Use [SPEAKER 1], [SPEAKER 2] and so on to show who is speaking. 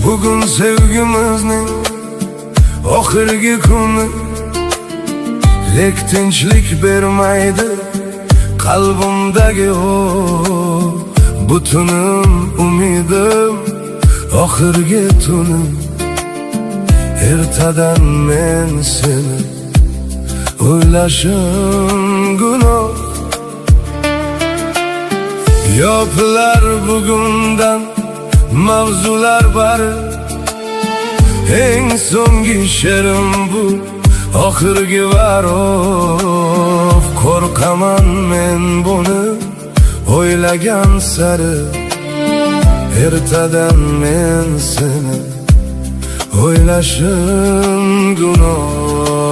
[SPEAKER 1] Bugun sevgimizning oxirgi kuni, lek tinchlik bermaydi qalbimdagi o butunim umidim oxirgi tuni. Ertadan men seni o'ylashim gunoh. Yopilar bugundan mavzular bari, eng so'nggi she'rim bu, oxirgi varof. Qo'rqaman men buni o'ylagan sari, ertadan men seni o'ylashim gunoh.